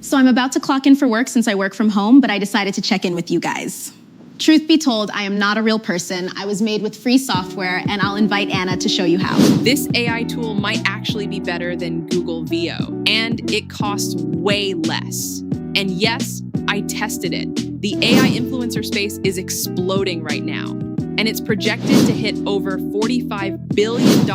So I'm about to clock in for work since I work from home, but I decided to check in with you guys. Truth be told, I am not a real person. I was made with free software, and I'll invite Anna to show you how. This AI tool might actually be better than Google Veo, and it costs way less. And yes, I tested it. The AI influencer space is exploding right now, and it's projected to hit over $45 billion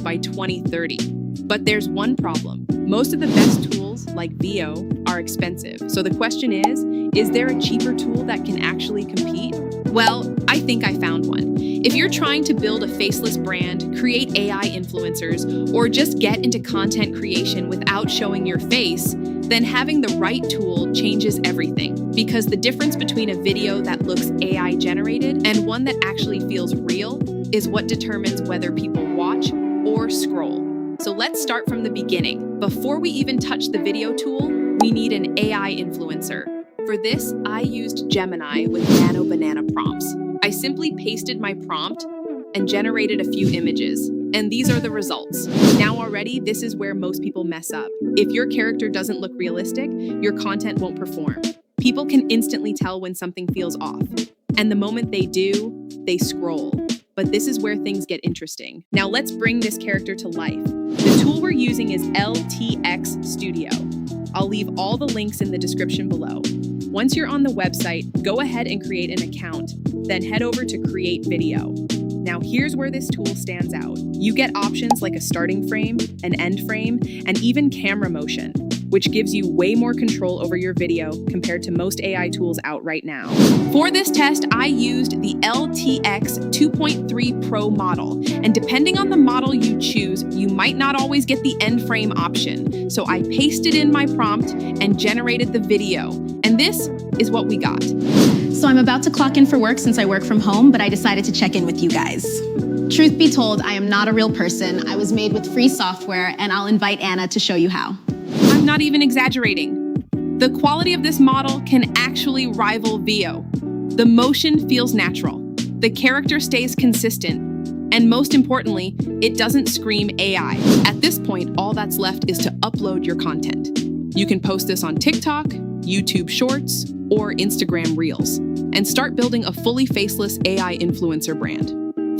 by 2030. But there's one problem. Most of the best tools, like Veo, are expensive. So the question is there a cheaper tool that can actually compete? Well, I think I found one. If you're trying to build a faceless brand, create AI influencers, or just get into content creation without showing your face, then having the right tool changes everything. Because the difference between a video that looks AI generated and one that actually feels real is what determines whether people watch or scroll. So let's start from the beginning. Before we even touch the video tool, we need an AI influencer. For this, I used Gemini with Nano Banana prompts. I simply pasted my prompt and generated a few images. And these are the results. Now already, this is where most people mess up. If your character doesn't look realistic, your content won't perform. People can instantly tell when something feels off. And the moment they do, they scroll. But this is where things get interesting. Now let's bring this character to life. The tool we're using is LTX Studio. I'll leave all the links in the description below. Once you're on the website, go ahead and create an account, then head over to Create Video. Now here's where this tool stands out. You get options like a starting frame, an end frame, and even camera motion, which gives you way more control over your video compared to most AI tools out right now. For this test, I used the LTX 2.3 Pro model, and depending on the model you choose, you might not always get the end frame option. So I pasted in my prompt and generated the video, and this is what we got. So I'm about to clock in for work since I work from home, but I decided to check in with you guys. Truth be told, I am not a real person. I was made with free software, and I'll invite Anna to show you how. I'm not even exaggerating. The quality of this model can actually rival Veo. The motion feels natural. The character stays consistent. And most importantly, it doesn't scream AI. At this point, all that's left is to upload your content. You can post this on TikTok, YouTube Shorts, or Instagram Reels, and start building a fully faceless AI influencer brand.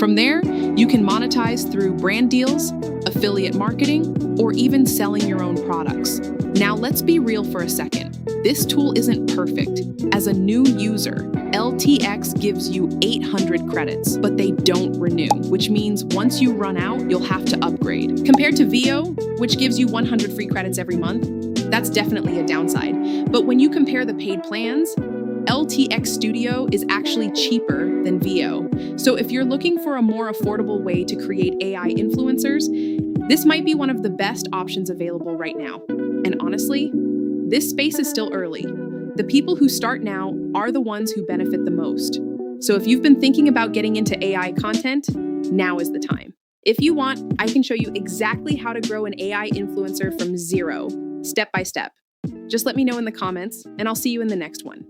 From there, you can monetize through brand deals, affiliate marketing, or even selling your own products. Now let's be real for a second. This tool isn't perfect. As a new user, LTX gives you 800 credits, but they don't renew, which means once you run out, you'll have to upgrade. Compared to Veo, which gives you 100 free credits every month, that's definitely a downside. But when you compare the paid plans, LTX Studio is actually cheaper than Veo. So if you're looking for a more affordable way to create AI influencers, this might be one of the best options available right now. And honestly, this space is still early. The people who start now are the ones who benefit the most. So if you've been thinking about getting into AI content, now is the time. If you want, I can show you exactly how to grow an AI influencer from zero, step by step. Just let me know in the comments, and I'll see you in the next one.